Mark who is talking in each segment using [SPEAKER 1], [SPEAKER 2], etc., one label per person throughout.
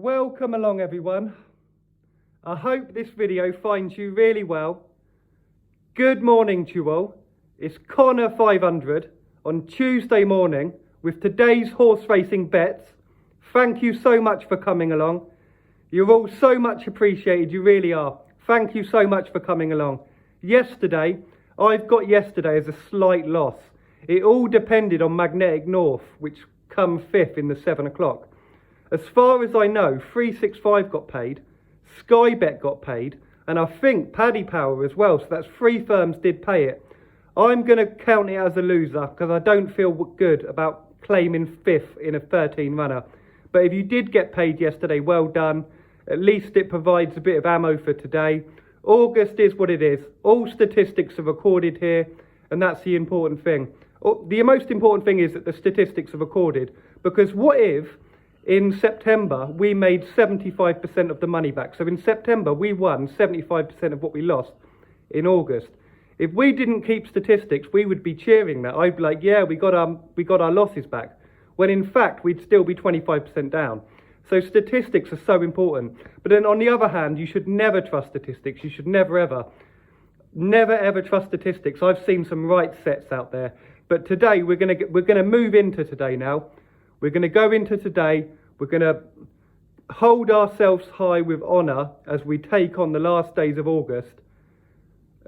[SPEAKER 1] Welcome along everyone. I hope this video finds you really well. Good morning to you all. It's Connor 500 on Tuesday morning with today's horse racing bets. Thank you so much for coming along. You're all so much appreciated, you really are. Thank you so much for coming along. I've got yesterday as a slight loss. It all depended on Magnetic North, which come 5th in the 7 o'clock. As far as I know, 365 got paid, Sky Bet got paid, and I think Paddy Power as well, so that's 3 firms did pay it. I'm going to count it as a loser because I don't feel good about claiming 5th in a 13 runner. But if you did get paid yesterday, well done. At least it provides a bit of ammo for today. August is what it is. All statistics are recorded here, and that's the important thing. The most important thing is that the statistics are recorded, because what if in September we made 75% of the money back? So in September we won 75% of what we lost in August. If we didn't keep statistics, we would be cheering that. I'd be like, yeah, we got our losses back, when in fact we'd still be 25% down. So statistics are so important. But then on the other hand, you should never trust statistics. You should never ever trust statistics. I've seen some right sets out there. But today we're gonna move into today now. We're gonna go into today. We're gonna hold ourselves high with honour as we take on the last days of August.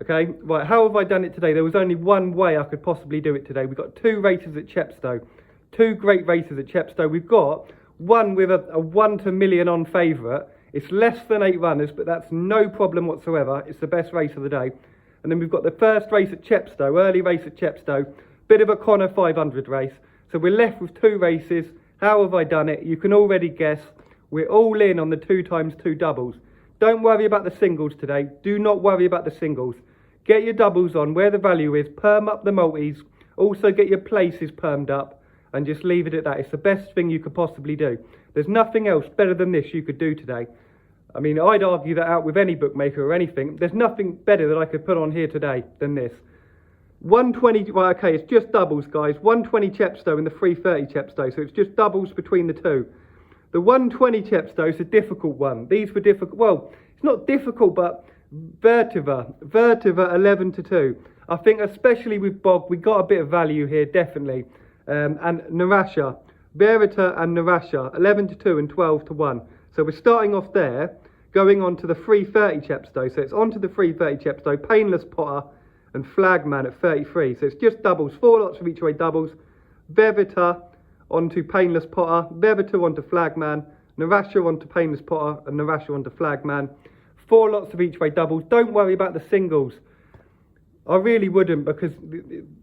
[SPEAKER 1] Okay, right, how have I done it today? There was only one way I could possibly do it today. We've got 2 races at Chepstow. 2 great races at Chepstow. We've got one with a 1 to million on favourite. It's less than 8 runners, but that's no problem whatsoever. It's the best race of the day. And then we've got the first race at Chepstow, early race at Chepstow. Bit of a Connor 500 race. So we're left with 2 races. How have I done it? You can already guess. We're all in on the 2 times 2 doubles. Don't worry about the singles today. Do not worry about the singles. Get your doubles on where the value is. Perm up the multis. Also get your places permed up. And just leave it at that. It's the best thing you could possibly do. There's nothing else better than this you could do today. I mean, I'd argue that out with any bookmaker or anything. There's nothing better that I could put on here today than this. 120, right, okay, it's just doubles, guys. 120 Chepstow and the 330 Chepstow. So it's just doubles between the 2. The 120 Chepstow is a difficult one. These were difficult. Well, it's not difficult, but Vetiver 11 to 2. I think especially with Bog, we got a bit of value here, definitely. And Narasha, Vetiver and Narasha, 11 to 2 and 12 to 1. So we're starting off there, going on to the 330 Chepstow. So it's on to the 330 Chepstow, Painless Potter and Flagman at 33. So it's just doubles, 4 lots of each way doubles. Vetiver onto Painless Potter, Vetiver onto Flagman, Narasha onto Painless Potter and Narasha onto Flagman. 4 lots of each way doubles. Don't worry about the singles. I really wouldn't, because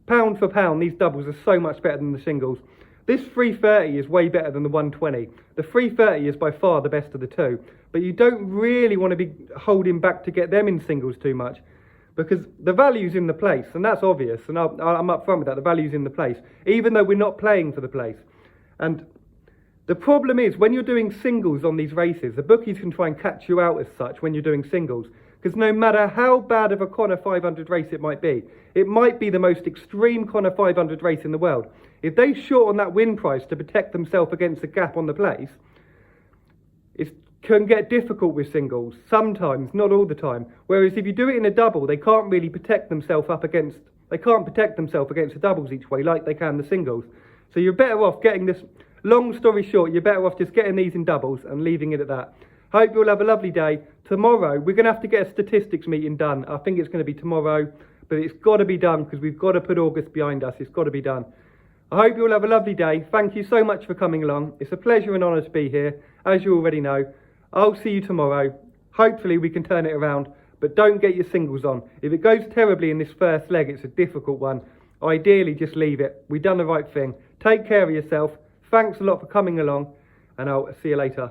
[SPEAKER 1] pound for pound, these doubles are so much better than the singles. This 330 is way better than the 120. The 330 is by far the best of the 2. But you don't really want to be holding back to get them in singles too much, because the value's in the place, and that's obvious. And I'm up front with that. The value's in the place, even though we're not playing for the place. And the problem is, when you're doing singles on these races, the bookies can try and catch you out as such when you're doing singles. Because no matter how bad of a Connor 500 race it might be the most extreme Connor 500 race in the world. If they short on that win price to protect themselves against the gap on the place, it can get difficult with singles. Sometimes, not all the time. Whereas if you do it in a double, they can't really protect themselves against the doubles each way like they can the singles. So you're better off getting this, long story short, you're better off just getting these in doubles and leaving it at that. Hope you'll have a lovely day. Tomorrow, we're going to have to get a statistics meeting done. I think it's going to be tomorrow, but it's got to be done because we've got to put August behind us. It's got to be done. I hope you'll have a lovely day. Thank you so much for coming along. It's a pleasure and honour to be here, as you already know. I'll see you tomorrow. Hopefully we can turn it around, but don't get your singles on. If it goes terribly in this first leg, it's a difficult one. Ideally, just leave it. We've done the right thing. Take care of yourself. Thanks a lot for coming along, and I'll see you later.